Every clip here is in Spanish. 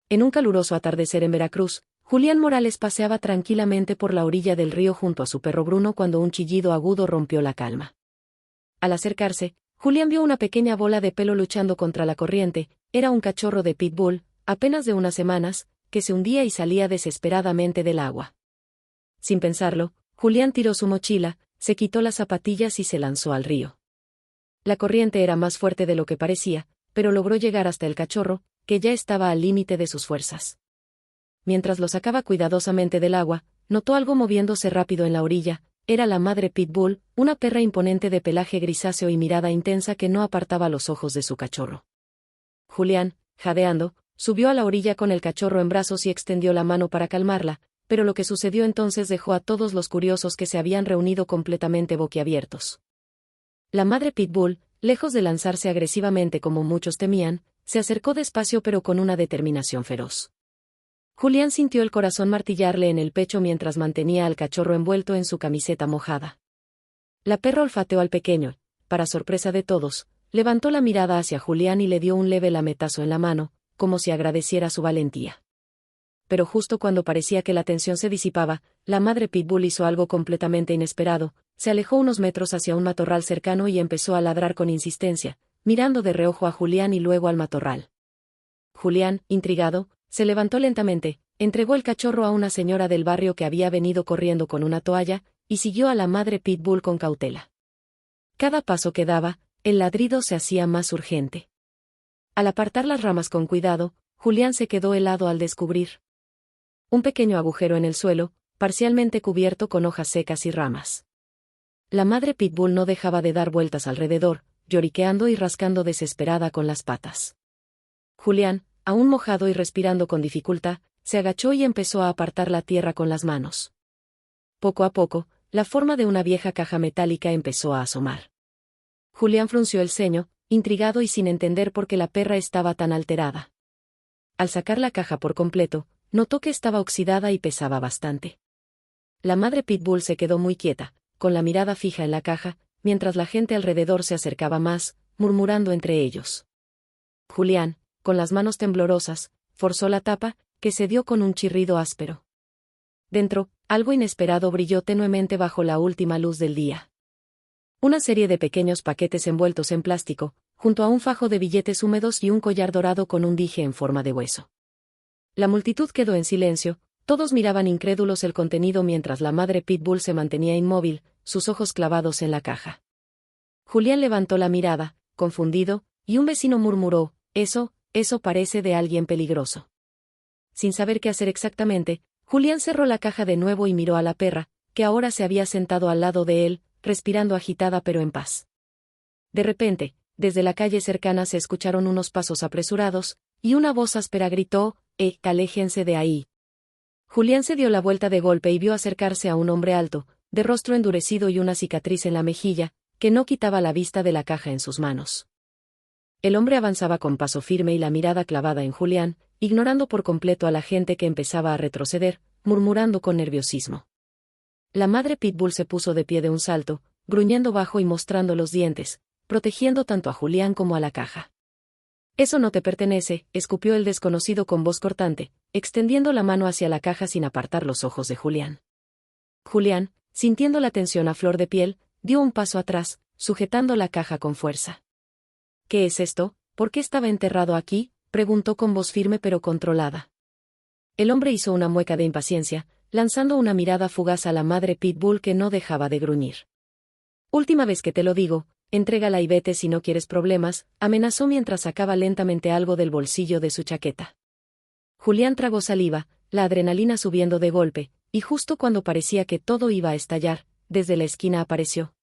En un caluroso atardecer en Veracruz, Julián Morales paseaba tranquilamente por la orilla del río junto a su perro Bruno cuando un chillido agudo rompió la calma. Al acercarse, Julián vio una pequeña bola de pelo luchando contra la corriente. Era un cachorro de pitbull, apenas de unas semanas, que se hundía y salía desesperadamente del agua. Sin pensarlo, Julián tiró su mochila, se quitó las zapatillas y se lanzó al río. La corriente era más fuerte de lo que parecía, pero logró llegar hasta el cachorro, que ya estaba al límite de sus fuerzas. Mientras lo sacaba cuidadosamente del agua, notó algo moviéndose rápido en la orilla. Era la madre pitbull, una perra imponente de pelaje grisáceo y mirada intensa que no apartaba los ojos de su cachorro. Julián, jadeando, subió a la orilla con el cachorro en brazos y extendió la mano para calmarla, pero lo que sucedió entonces dejó a todos los curiosos que se habían reunido completamente boquiabiertos. La madre pitbull, lejos de lanzarse agresivamente como muchos temían, se acercó despacio pero con una determinación feroz. Julián sintió el corazón martillarle en el pecho mientras mantenía al cachorro envuelto en su camiseta mojada. La perra olfateó al pequeño, para sorpresa de todos, levantó la mirada hacia Julián y le dio un leve lametazo en la mano, como si agradeciera su valentía. Pero justo cuando parecía que la tensión se disipaba, la madre pitbull hizo algo completamente inesperado, se alejó unos metros hacia un matorral cercano y empezó a ladrar con insistencia, mirando de reojo a Julián y luego al matorral. Julián, intrigado, se levantó lentamente, entregó el cachorro a una señora del barrio que había venido corriendo con una toalla, y siguió a la madre pitbull con cautela. Cada paso que daba, el ladrido se hacía más urgente. Al apartar las ramas con cuidado, Julián se quedó helado al descubrir un pequeño agujero en el suelo, parcialmente cubierto con hojas secas y ramas. La madre pitbull no dejaba de dar vueltas alrededor, lloriqueando y rascando desesperada con las patas. Julián, aún mojado y respirando con dificultad, se agachó y empezó a apartar la tierra con las manos. Poco a poco, la forma de una vieja caja metálica empezó a asomar. Julián frunció el ceño, intrigado y sin entender por qué la perra estaba tan alterada. Al sacar la caja por completo, notó que estaba oxidada y pesaba bastante. La madre pitbull se quedó muy quieta, con la mirada fija en la caja, mientras la gente alrededor se acercaba más, murmurando entre ellos. Julián, con las manos temblorosas, forzó la tapa, que cedió con un chirrido áspero. Dentro, algo inesperado brilló tenuemente bajo la última luz del día. Una serie de pequeños paquetes envueltos en plástico, junto a un fajo de billetes húmedos y un collar dorado con un dije en forma de hueso. La multitud quedó en silencio, todos miraban incrédulos el contenido mientras la madre pitbull se mantenía inmóvil, sus ojos clavados en la caja. Julián levantó la mirada, confundido, y un vecino murmuró, eso parece de alguien peligroso. Sin saber qué hacer exactamente, Julián cerró la caja de nuevo y miró a la perra, que ahora se había sentado al lado de él, respirando agitada pero en paz. De repente, desde la calle cercana se escucharon unos pasos apresurados, y una voz áspera gritó, aléjense de ahí. Julián se dio la vuelta de golpe y vio acercarse a un hombre alto, de rostro endurecido y una cicatriz en la mejilla, que no quitaba la vista de la caja en sus manos. El hombre avanzaba con paso firme y la mirada clavada en Julián, ignorando por completo a la gente que empezaba a retroceder, murmurando con nerviosismo. La madre pitbull se puso de pie de un salto, gruñendo bajo y mostrando los dientes, protegiendo tanto a Julián como a la caja. Eso no te pertenece, escupió el desconocido con voz cortante, extendiendo la mano hacia la caja sin apartar los ojos de Julián. Julián, sintiendo la tensión a flor de piel, dio un paso atrás, sujetando la caja con fuerza. ¿Qué es esto? ¿Por qué estaba enterrado aquí?, preguntó con voz firme pero controlada. El hombre hizo una mueca de impaciencia, lanzando una mirada fugaz a la madre pitbull que no dejaba de gruñir. Última vez que te lo digo, entrégala y vete si no quieres problemas, amenazó mientras sacaba lentamente algo del bolsillo de su chaqueta. Julián tragó saliva, la adrenalina subiendo de golpe, y justo cuando parecía que todo iba a estallar, desde la esquina apareció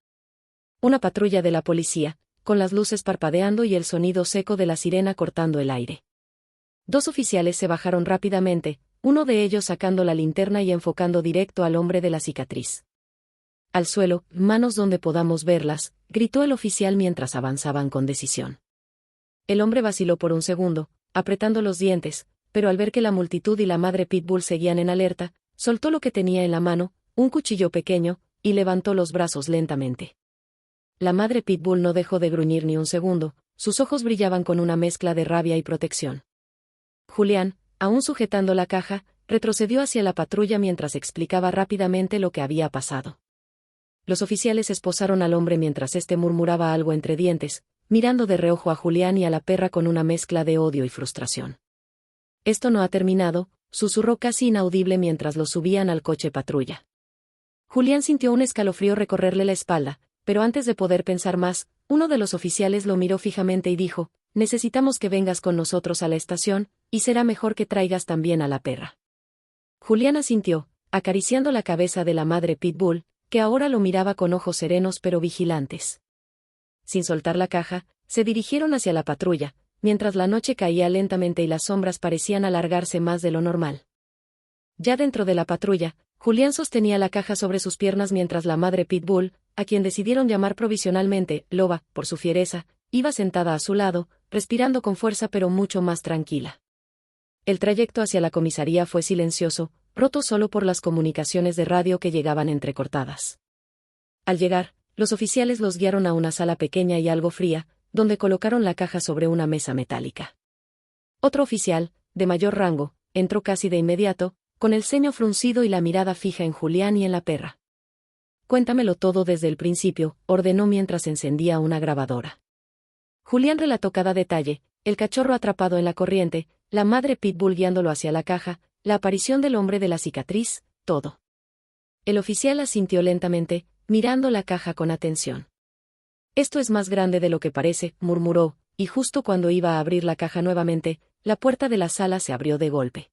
una patrulla de la policía, con las luces parpadeando y el sonido seco de la sirena cortando el aire. Dos oficiales se bajaron rápidamente, uno de ellos sacando la linterna y enfocando directo al hombre de la cicatriz. Al suelo, manos donde podamos verlas, gritó el oficial mientras avanzaban con decisión. El hombre vaciló por un segundo, apretando los dientes, pero al ver que la multitud y la madre pitbull seguían en alerta, soltó lo que tenía en la mano, un cuchillo pequeño, y levantó los brazos lentamente. La madre pitbull no dejó de gruñir ni un segundo, sus ojos brillaban con una mezcla de rabia y protección. Julián, aún sujetando la caja, retrocedió hacia la patrulla mientras explicaba rápidamente lo que había pasado. Los oficiales esposaron al hombre mientras éste murmuraba algo entre dientes, mirando de reojo a Julián y a la perra con una mezcla de odio y frustración. «Esto no ha terminado», susurró casi inaudible mientras lo subían al coche patrulla. Julián sintió un escalofrío recorrerle la espalda, pero antes de poder pensar más, uno de los oficiales lo miró fijamente y dijo: «Necesitamos que vengas con nosotros a la estación, y será mejor que traigas también a la perra». Julián asintió, acariciando la cabeza de la madre Pitbull, que ahora lo miraba con ojos serenos pero vigilantes. Sin soltar la caja, se dirigieron hacia la patrulla, mientras la noche caía lentamente y las sombras parecían alargarse más de lo normal. Ya dentro de la patrulla, Julián sostenía la caja sobre sus piernas mientras la madre Pitbull, a quien decidieron llamar provisionalmente Loba, por su fiereza, iba sentada a su lado, respirando con fuerza pero mucho más tranquila. El trayecto hacia la comisaría fue silencioso, roto solo por las comunicaciones de radio que llegaban entrecortadas. Al llegar, los oficiales los guiaron a una sala pequeña y algo fría, donde colocaron la caja sobre una mesa metálica. Otro oficial, de mayor rango, entró casi de inmediato, con el ceño fruncido y la mirada fija en Julián y en la perra. «Cuéntamelo todo desde el principio», ordenó mientras encendía una grabadora. Julián relató cada detalle: el cachorro atrapado en la corriente, la madre Pitbull guiándolo hacia la caja, la aparición del hombre de la cicatriz, todo. El oficial asintió lentamente, mirando la caja con atención. «Esto es más grande de lo que parece», murmuró, y justo cuando iba a abrir la caja nuevamente, la puerta de la sala se abrió de golpe.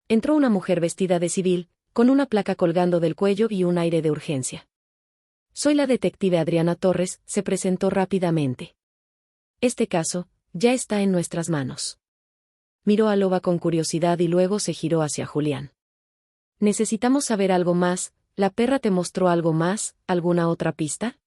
Entró una mujer vestida de civil, con una placa colgando del cuello y un aire de urgencia. «Soy la detective Adriana Torres», se presentó rápidamente. «Este caso ya está en nuestras manos». Miró a Loba con curiosidad y luego se giró hacia Julián. «Necesitamos saber algo más. ¿La perra te mostró algo más, alguna otra pista?»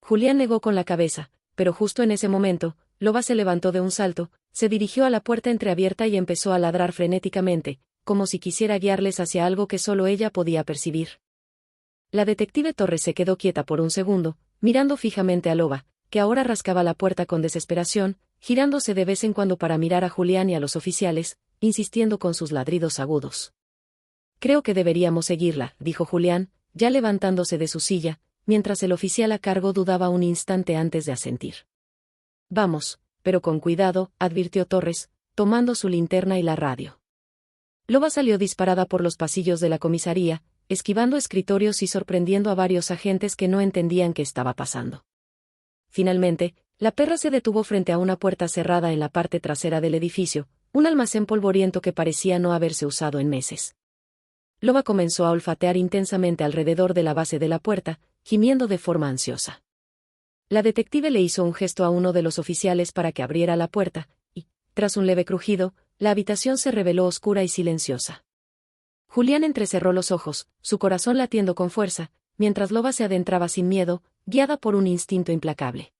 Julián negó con la cabeza, pero justo en ese momento, Loba se levantó de un salto, se dirigió a la puerta entreabierta y empezó a ladrar frenéticamente, como si quisiera guiarles hacia algo que solo ella podía percibir. La detective Torres se quedó quieta por un segundo, mirando fijamente a Loba, que ahora rascaba la puerta con desesperación, girándose de vez en cuando para mirar a Julián y a los oficiales, insistiendo con sus ladridos agudos. «Creo que deberíamos seguirla», dijo Julián, ya levantándose de su silla, mientras el oficial a cargo dudaba un instante antes de asentir. «Vamos, pero con cuidado», advirtió Torres, tomando su linterna y la radio. Loba salió disparada por los pasillos de la comisaría, esquivando escritorios y sorprendiendo a varios agentes que no entendían qué estaba pasando. Finalmente, la perra se detuvo frente a una puerta cerrada en la parte trasera del edificio, un almacén polvoriento que parecía no haberse usado en meses. Loba comenzó a olfatear intensamente alrededor de la base de la puerta, gimiendo de forma ansiosa. La detective le hizo un gesto a uno de los oficiales para que abriera la puerta, y, tras un leve crujido, la habitación se reveló oscura y silenciosa. Julián entrecerró los ojos, su corazón latiendo con fuerza, mientras Loba se adentraba sin miedo, guiada por un instinto implacable.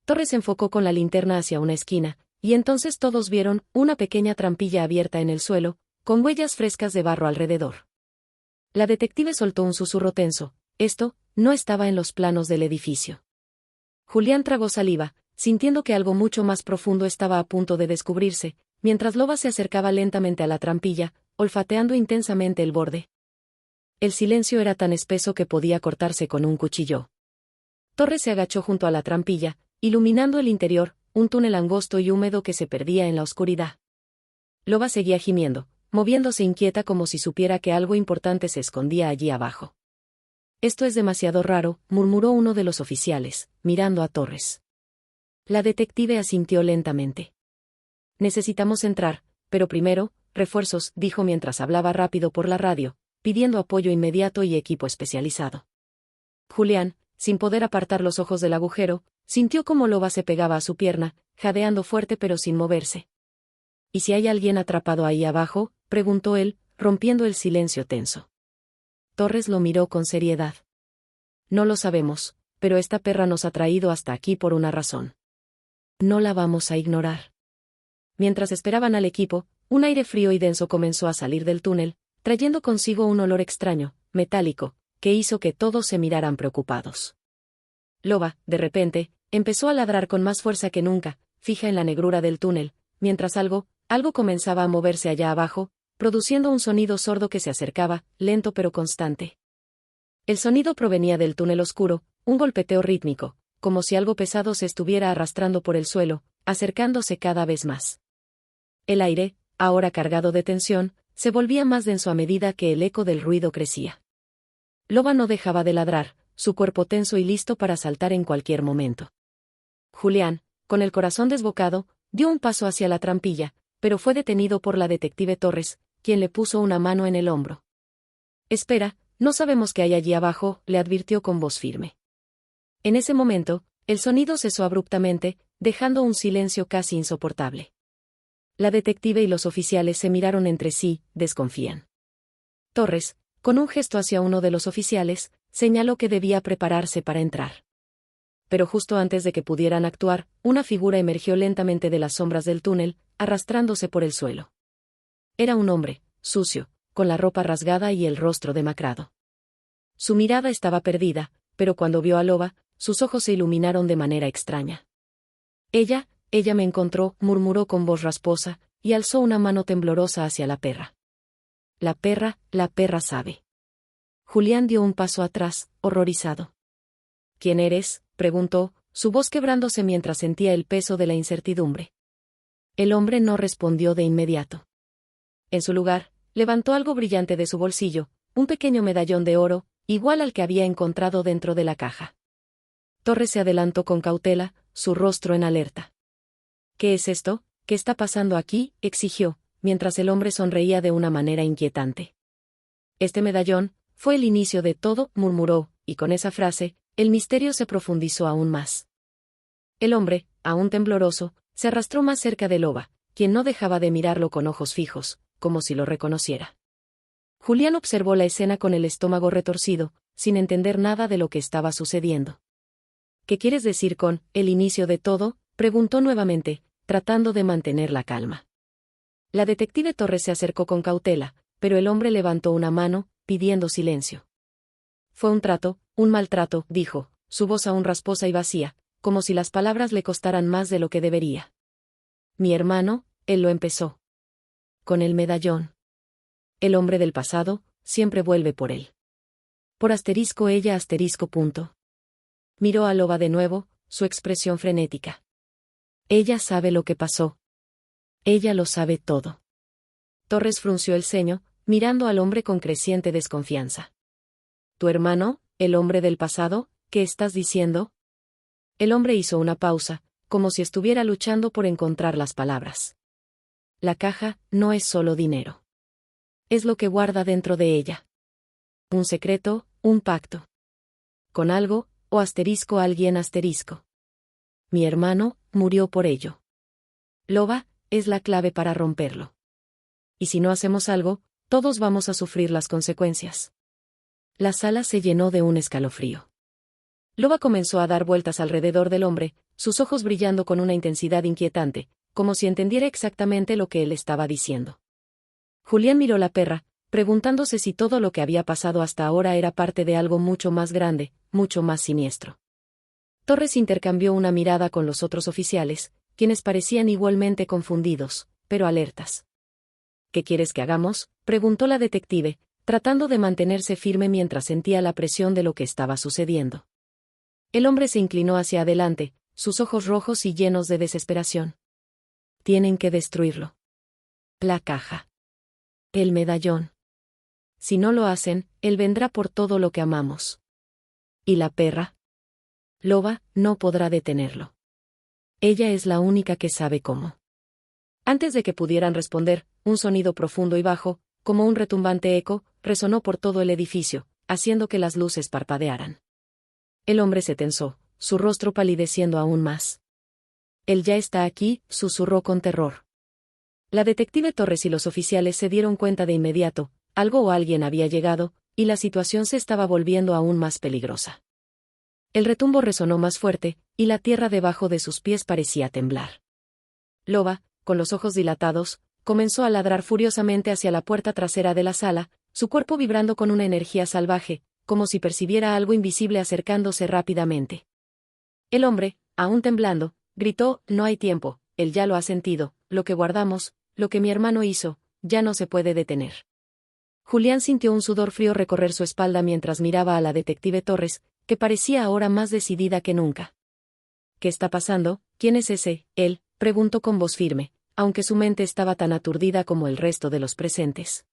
Torres enfocó con la linterna hacia una esquina, y entonces todos vieron una pequeña trampilla abierta en el suelo, con huellas frescas de barro alrededor. La detective soltó un susurro tenso: esto no estaba en los planos del edificio. Julián tragó saliva, sintiendo que algo mucho más profundo estaba a punto de descubrirse, mientras Loba se acercaba lentamente a la trampilla, olfateando intensamente el borde. El silencio era tan espeso que podía cortarse con un cuchillo. Torres se agachó junto a la trampilla, iluminando el interior, un túnel angosto y húmedo que se perdía en la oscuridad. Loba seguía gimiendo, moviéndose inquieta como si supiera que algo importante se escondía allí abajo. «Esto es demasiado raro», murmuró uno de los oficiales, mirando a Torres. La detective asintió lentamente. «Necesitamos entrar, pero primero, refuerzos», dijo mientras hablaba rápido por la radio, pidiendo apoyo inmediato y equipo especializado. Julián, sin poder apartar los ojos del agujero, sintió cómo Loba se pegaba a su pierna, jadeando fuerte pero sin moverse. «¿Y si hay alguien atrapado ahí abajo?», preguntó él, rompiendo el silencio tenso. Torres lo miró con seriedad. «No lo sabemos, pero esta perra nos ha traído hasta aquí por una razón. No la vamos a ignorar». Mientras esperaban al equipo, un aire frío y denso comenzó a salir del túnel, trayendo consigo un olor extraño, metálico, que hizo que todos se miraran preocupados. Loba, de repente, empezó a ladrar con más fuerza que nunca, fija en la negrura del túnel, mientras algo algo comenzaba a moverse allá abajo, produciendo un sonido sordo que se acercaba, lento pero constante. El sonido provenía del túnel oscuro, un golpeteo rítmico, como si algo pesado se estuviera arrastrando por el suelo, acercándose cada vez más. El aire, ahora cargado de tensión, se volvía más denso a medida que el eco del ruido crecía. Loba no dejaba de ladrar, su cuerpo tenso y listo para saltar en cualquier momento. Julián, con el corazón desbocado, dio un paso hacia la trampilla, pero fue detenido por la detective Torres, quien le puso una mano en el hombro. «Espera, no sabemos qué hay allí abajo», le advirtió con voz firme. En ese momento, el sonido cesó abruptamente, dejando un silencio casi insoportable. La detective y los oficiales se miraron entre sí, desconfían. Torres, con un gesto hacia uno de los oficiales, señaló que debía prepararse para entrar. Pero justo antes de que pudieran actuar, una figura emergió lentamente de las sombras del túnel, arrastrándose por el suelo. Era un hombre, sucio, con la ropa rasgada y el rostro demacrado. Su mirada estaba perdida, pero cuando vio a Loba, sus ojos se iluminaron de manera extraña. Ella me encontró», murmuró con voz rasposa, y alzó una mano temblorosa hacia la perra. La perra sabe». Julián dio un paso atrás, horrorizado. «¿Quién eres?», preguntó, su voz quebrándose mientras sentía el peso de la incertidumbre. El hombre no respondió de inmediato. En su lugar, levantó algo brillante de su bolsillo, un pequeño medallón de oro, igual al que había encontrado dentro de la caja. Torres se adelantó con cautela, su rostro en alerta. «¿Qué es esto? ¿Qué está pasando aquí?», exigió, mientras el hombre sonreía de una manera inquietante. «Este medallón fue el inicio de todo», murmuró, y con esa frase, el misterio se profundizó aún más. El hombre, aún tembloroso, se arrastró más cerca de Loba, quien no dejaba de mirarlo con ojos fijos, como si lo reconociera. Julián observó la escena con el estómago retorcido, sin entender nada de lo que estaba sucediendo. «¿Qué quieres decir con el inicio de todo?», preguntó nuevamente, tratando de mantener la calma. La detective Torres se acercó con cautela, pero el hombre levantó una mano, pidiendo silencio. «Fue un maltrato», dijo, su voz aún rasposa y vacía, como si las palabras le costaran más de lo que debería. «Mi hermano», él lo empezó. «Con el medallón. El hombre del pasado, siempre vuelve por él. Por ella punto». Miró a Loba de nuevo, su expresión frenética. «Ella sabe lo que pasó. Ella lo sabe todo». Torres frunció el ceño, mirando al hombre con creciente desconfianza. «¿Tu hermano, el hombre del pasado? ¿Qué estás diciendo?». El hombre hizo una pausa, como si estuviera luchando por encontrar las palabras. «La caja no es solo dinero. Es lo que guarda dentro de ella. Un secreto, un pacto. Con algo, o alguien. Mi hermano murió por ello. Loba es la clave para romperlo. Y si no hacemos algo, todos vamos a sufrir las consecuencias». La sala se llenó de un escalofrío. Loba comenzó a dar vueltas alrededor del hombre, sus ojos brillando con una intensidad inquietante, como si entendiera exactamente lo que él estaba diciendo. Julián miró la perra, preguntándose si todo lo que había pasado hasta ahora era parte de algo mucho más grande, mucho más siniestro. Torres intercambió una mirada con los otros oficiales, quienes parecían igualmente confundidos, pero alertas. «¿Qué quieres que hagamos?», preguntó la detective, tratando de mantenerse firme mientras sentía la presión de lo que estaba sucediendo. El hombre se inclinó hacia adelante, sus ojos rojos y llenos de desesperación. «Tienen que destruirlo. La caja. El medallón. Si no lo hacen, él vendrá por todo lo que amamos. ¿Y la perra? Loba no podrá detenerlo. Ella es la única que sabe cómo». Antes de que pudieran responder, un sonido profundo y bajo, como un retumbante eco, resonó por todo el edificio, haciendo que las luces parpadearan. El hombre se tensó, su rostro palideciendo aún más. «Él ya está aquí», susurró con terror. La detective Torres y los oficiales se dieron cuenta de inmediato, algo o alguien había llegado, y la situación se estaba volviendo aún más peligrosa. El retumbo resonó más fuerte, y la tierra debajo de sus pies parecía temblar. Loba, con los ojos dilatados, comenzó a ladrar furiosamente hacia la puerta trasera de la sala, su cuerpo vibrando con una energía salvaje, como si percibiera algo invisible acercándose rápidamente. El hombre, aún temblando, gritó: «No hay tiempo, él ya lo ha sentido, lo que guardamos, lo que mi hermano hizo, ya no se puede detener. Julián sintió un sudor frío recorrer su espalda mientras miraba a la detective Torres, que parecía ahora más decidida que nunca. ¿Qué está pasando? ¿Quién es ese? Él, preguntó con voz firme, aunque su mente estaba tan aturdida como el resto de los presentes.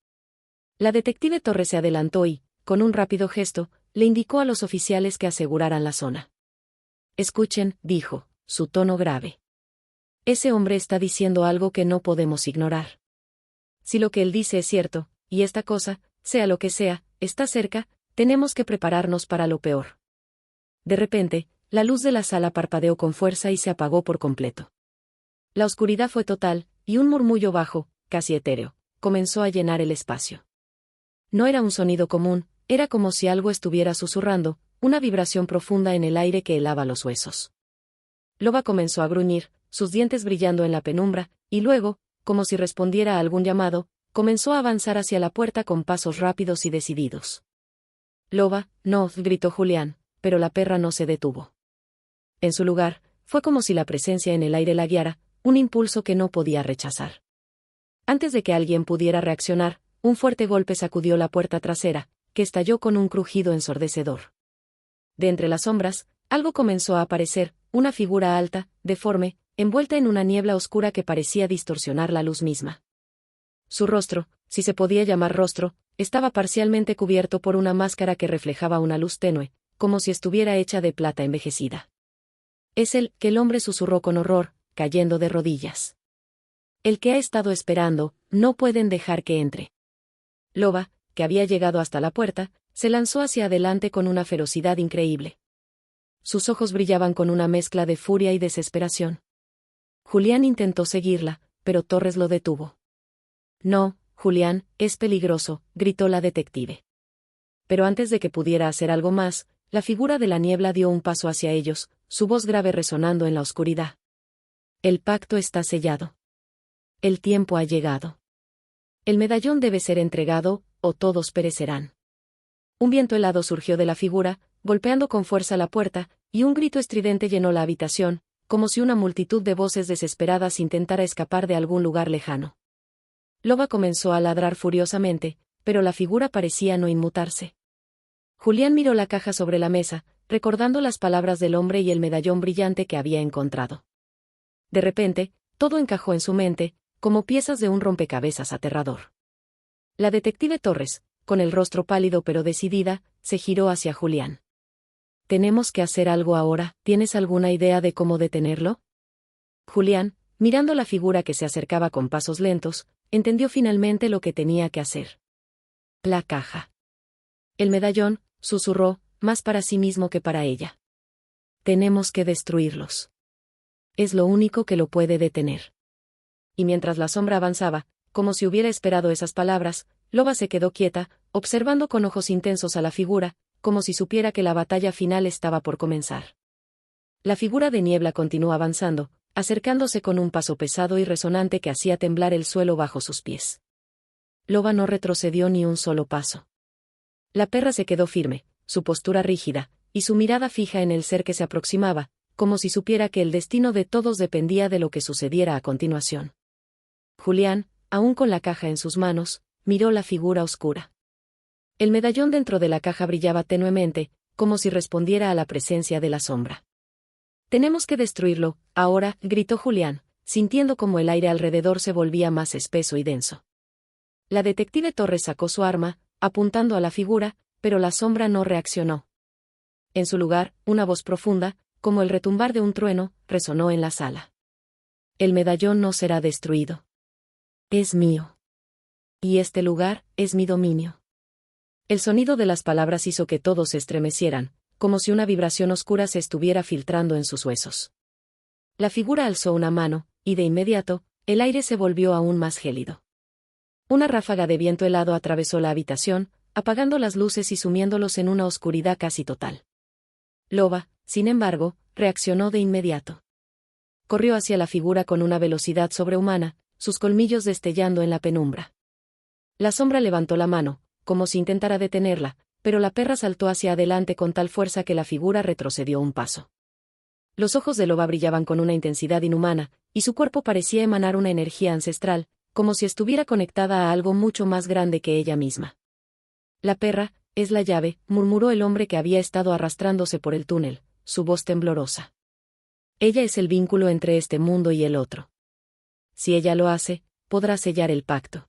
La detective Torres se adelantó y, con un rápido gesto, le indicó a los oficiales que aseguraran la zona. Escuchen, dijo, su tono grave. Ese hombre está diciendo algo que no podemos ignorar. Si lo que él dice es cierto, y esta cosa, sea lo que sea, está cerca, tenemos que prepararnos para lo peor. De repente, la luz de la sala parpadeó con fuerza y se apagó por completo. La oscuridad fue total, y un murmullo bajo, casi etéreo, comenzó a llenar el espacio. No era un sonido común, era como si algo estuviera susurrando, una vibración profunda en el aire que helaba los huesos. Loba comenzó a gruñir, sus dientes brillando en la penumbra, y luego, como si respondiera a algún llamado, comenzó a avanzar hacia la puerta con pasos rápidos y decididos. Loba, no, gritó Julián, pero la perra no se detuvo. En su lugar, fue como si la presencia en el aire la guiara, un impulso que no podía rechazar. Antes de que alguien pudiera reaccionar, un fuerte golpe sacudió la puerta trasera, que estalló con un crujido ensordecedor. De entre las sombras, algo comenzó a aparecer, una figura alta, deforme, envuelta en una niebla oscura que parecía distorsionar la luz misma. Su rostro, si se podía llamar rostro, estaba parcialmente cubierto por una máscara que reflejaba una luz tenue, como si estuviera hecha de plata envejecida. Es él, que el hombre susurró con horror, cayendo de rodillas. El que ha estado esperando, no pueden dejar que entre. Loba, que había llegado hasta la puerta, se lanzó hacia adelante con una ferocidad increíble. Sus ojos brillaban con una mezcla de furia y desesperación. Julián intentó seguirla, pero Torres lo detuvo. No, Julián, es peligroso, gritó la detective. Pero antes de que pudiera hacer algo más, la figura de la niebla dio un paso hacia ellos, su voz grave resonando en la oscuridad. El pacto está sellado. El tiempo ha llegado. El medallón debe ser entregado, o todos perecerán. Un viento helado surgió de la figura, golpeando con fuerza la puerta, y un grito estridente llenó la habitación, como si una multitud de voces desesperadas intentara escapar de algún lugar lejano. Loba comenzó a ladrar furiosamente, pero la figura parecía no inmutarse. Julián miró la caja sobre la mesa, recordando las palabras del hombre y el medallón brillante que había encontrado. De repente, todo encajó en su mente, como piezas de un rompecabezas aterrador. La detective Torres, con el rostro pálido pero decidida, se giró hacia Julián. «Tenemos que hacer algo ahora, ¿tienes alguna idea de cómo detenerlo?» Julián, mirando la figura que se acercaba con pasos lentos, entendió finalmente lo que tenía que hacer. La caja. El medallón, susurró, más para sí mismo que para ella. Tenemos que destruirlos. Es lo único que lo puede detener. Y mientras la sombra avanzaba, como si hubiera esperado esas palabras, Loba se quedó quieta, observando con ojos intensos a la figura, como si supiera que la batalla final estaba por comenzar. La figura de niebla continuó avanzando, acercándose con un paso pesado y resonante que hacía temblar el suelo bajo sus pies. Loba no retrocedió ni un solo paso. La perra se quedó firme, su postura rígida, y su mirada fija en el ser que se aproximaba, como si supiera que el destino de todos dependía de lo que sucediera a continuación. Julián, aún con la caja en sus manos, miró la figura oscura. El medallón dentro de la caja brillaba tenuemente, como si respondiera a la presencia de la sombra. «Tenemos que destruirlo, ahora», gritó Julián, sintiendo como el aire alrededor se volvía más espeso y denso. La detective Torres sacó su arma, apuntando a la figura, pero la sombra no reaccionó. En su lugar, una voz profunda, como el retumbar de un trueno, resonó en la sala. «El medallón no será destruido. Es mío. Y este lugar, es mi dominio». El sonido de las palabras hizo que todos se estremecieran, como si una vibración oscura se estuviera filtrando en sus huesos. La figura alzó una mano, y de inmediato, el aire se volvió aún más gélido. Una ráfaga de viento helado atravesó la habitación, apagando las luces y sumiéndolos en una oscuridad casi total. Loba, sin embargo, reaccionó de inmediato. Corrió hacia la figura con una velocidad sobrehumana, sus colmillos destellando en la penumbra. La sombra levantó la mano, como si intentara detenerla, pero la perra saltó hacia adelante con tal fuerza que la figura retrocedió un paso. Los ojos de Loba brillaban con una intensidad inhumana, y su cuerpo parecía emanar una energía ancestral, como si estuviera conectada a algo mucho más grande que ella misma. La perra, es la llave, murmuró el hombre que había estado arrastrándose por el túnel, su voz temblorosa. Ella es el vínculo entre este mundo y el otro. Si ella lo hace, podrá sellar el pacto.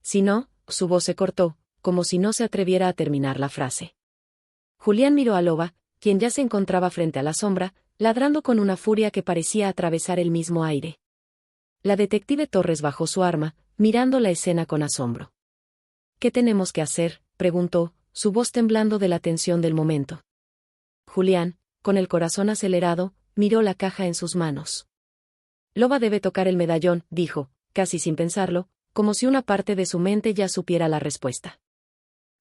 Si no, su voz se cortó, como si no se atreviera a terminar la frase. Julián miró a Loba, quien ya se encontraba frente a la sombra, ladrando con una furia que parecía atravesar el mismo aire. La detective Torres bajó su arma, mirando la escena con asombro. ¿Qué tenemos que hacer?, preguntó, su voz temblando de la tensión del momento. Julián, con el corazón acelerado, miró la caja en sus manos. Loba debe tocar el medallón, dijo, casi sin pensarlo, como si una parte de su mente ya supiera la respuesta.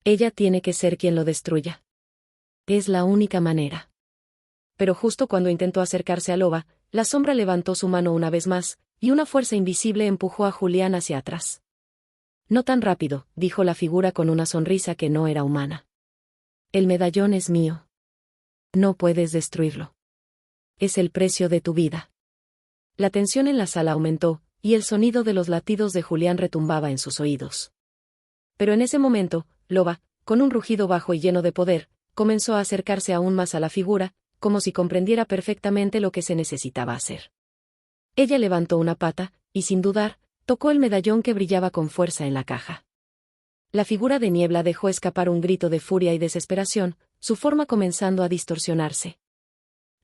Ella tiene que ser quien lo destruya. Es la única manera. Pero justo cuando intentó acercarse a Loba, la sombra levantó su mano una vez más, y una fuerza invisible empujó a Julián hacia atrás. No tan rápido, dijo la figura con una sonrisa que no era humana. El medallón es mío. No puedes destruirlo. Es el precio de tu vida. La tensión en la sala aumentó, y el sonido de los latidos de Julián retumbaba en sus oídos. Pero en ese momento, Loba, con un rugido bajo y lleno de poder, comenzó a acercarse aún más a la figura, como si comprendiera perfectamente lo que se necesitaba hacer. Ella levantó una pata, y sin dudar, tocó el medallón que brillaba con fuerza en la caja. La figura de niebla dejó escapar un grito de furia y desesperación, su forma comenzando a distorsionarse.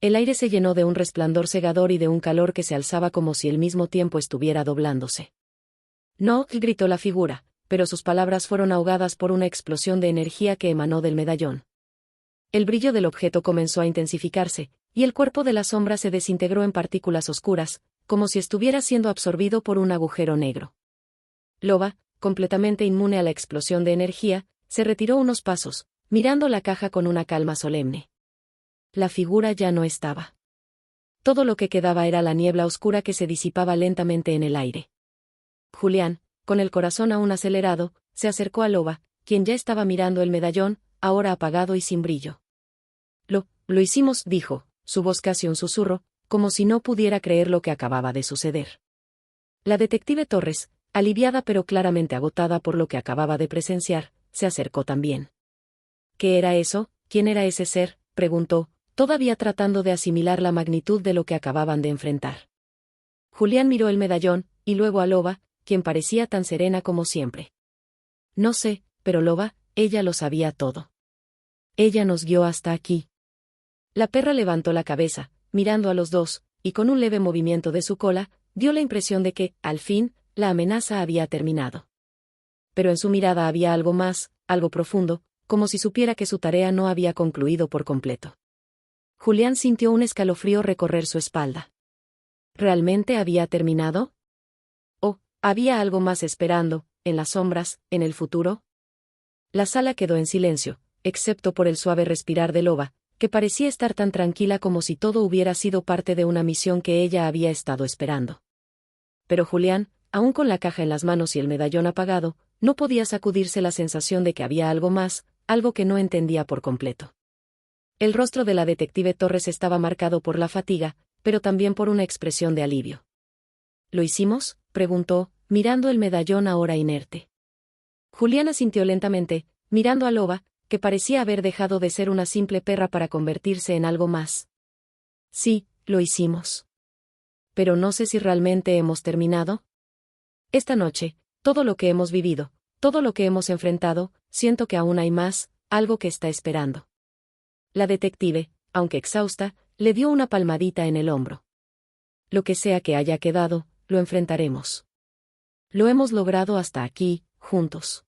El aire se llenó de un resplandor cegador y de un calor que se alzaba como si al mismo tiempo estuviera doblándose. No, gritó la figura, pero sus palabras fueron ahogadas por una explosión de energía que emanó del medallón. El brillo del objeto comenzó a intensificarse, y el cuerpo de la sombra se desintegró en partículas oscuras, como si estuviera siendo absorbido por un agujero negro. Loba, completamente inmune a la explosión de energía, se retiró unos pasos, mirando la caja con una calma solemne. La figura ya no estaba. Todo lo que quedaba era la niebla oscura que se disipaba lentamente en el aire. Julián, con el corazón aún acelerado, se acercó a Loba, quien ya estaba mirando el medallón, ahora apagado y sin brillo. Lo hicimos, dijo, su voz casi un susurro, como si no pudiera creer lo que acababa de suceder. La detective Torres, aliviada pero claramente agotada por lo que acababa de presenciar, se acercó también. ¿Qué era eso? ¿Quién era ese ser?, preguntó, todavía tratando de asimilar la magnitud de lo que acababan de enfrentar. Julián miró el medallón, y luego a Loba, quien parecía tan serena como siempre. No sé, pero Loba, ella lo sabía todo. Ella nos guió hasta aquí. La perra levantó la cabeza, mirando a los dos, y con un leve movimiento de su cola, dio la impresión de que, al fin, la amenaza había terminado. Pero en su mirada había algo más, algo profundo, como si supiera que su tarea no había concluido por completo. Julián sintió un escalofrío recorrer su espalda. ¿Realmente había terminado? ¿O había algo más esperando, en las sombras, en el futuro? La sala quedó en silencio, excepto por el suave respirar de Loba, que parecía estar tan tranquila como si todo hubiera sido parte de una misión que ella había estado esperando. Pero Julián, aún con la caja en las manos y el medallón apagado, no podía sacudirse la sensación de que había algo más, algo que no entendía por completo. El rostro de la detective Torres estaba marcado por la fatiga, pero también por una expresión de alivio. ¿Lo hicimos?, preguntó, mirando el medallón ahora inerte. Julián asintió lentamente, mirando a Loba, que parecía haber dejado de ser una simple perra para convertirse en algo más. Sí, lo hicimos. Pero no sé si realmente hemos terminado. Esta noche, todo lo que hemos vivido, todo lo que hemos enfrentado, siento que aún hay más, algo que está esperando. La detective, aunque exhausta, le dio una palmadita en el hombro. Lo que sea que haya quedado, lo enfrentaremos. Lo hemos logrado hasta aquí, juntos.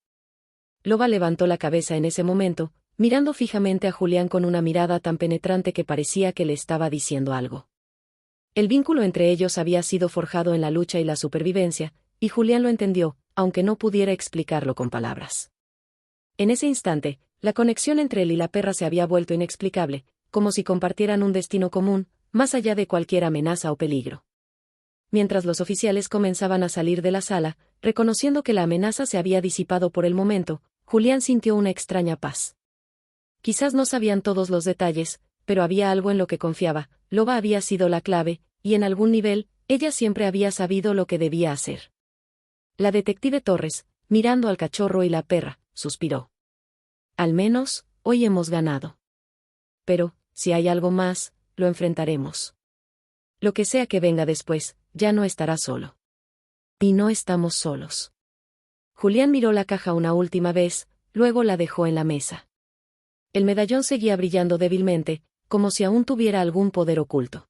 Loba levantó la cabeza en ese momento, mirando fijamente a Julián con una mirada tan penetrante que parecía que le estaba diciendo algo. El vínculo entre ellos había sido forjado en la lucha y la supervivencia, y Julián lo entendió, aunque no pudiera explicarlo con palabras. En ese instante, la conexión entre él y la perra se había vuelto inexplicable, como si compartieran un destino común, más allá de cualquier amenaza o peligro. Mientras los oficiales comenzaban a salir de la sala, reconociendo que la amenaza se había disipado por el momento, Julián sintió una extraña paz. Quizás no sabían todos los detalles, pero había algo en lo que confiaba. Loba había sido la clave, y en algún nivel, ella siempre había sabido lo que debía hacer. La detective Torres, mirando al cachorro y la perra, suspiró. Al menos, hoy hemos ganado. Pero, si hay algo más, lo enfrentaremos. Lo que sea que venga después, ya no estará solo. Y no estamos solos. Julián miró la caja una última vez, luego la dejó en la mesa. El medallón seguía brillando débilmente, como si aún tuviera algún poder oculto.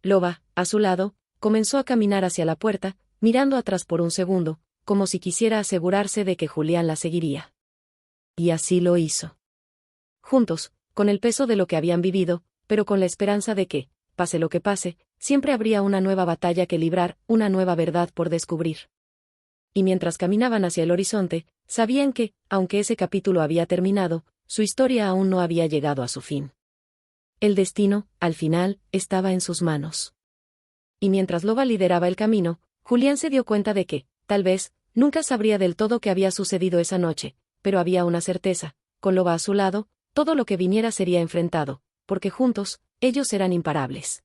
Loba, a su lado, comenzó a caminar hacia la puerta, mirando atrás por un segundo, como si quisiera asegurarse de que Julián la seguiría. Y así lo hizo. Juntos, con el peso de lo que habían vivido, pero con la esperanza de que, pase lo que pase, siempre habría una nueva batalla que librar, una nueva verdad por descubrir. Y mientras caminaban hacia el horizonte, sabían que, aunque ese capítulo había terminado, su historia aún no había llegado a su fin. El destino, al final, estaba en sus manos. Y mientras Loba lideraba el camino, Julián se dio cuenta de que, tal vez, nunca sabría del todo qué había sucedido esa noche, pero había una certeza: con Loba a su lado, todo lo que viniera sería enfrentado, porque juntos, ellos eran imparables.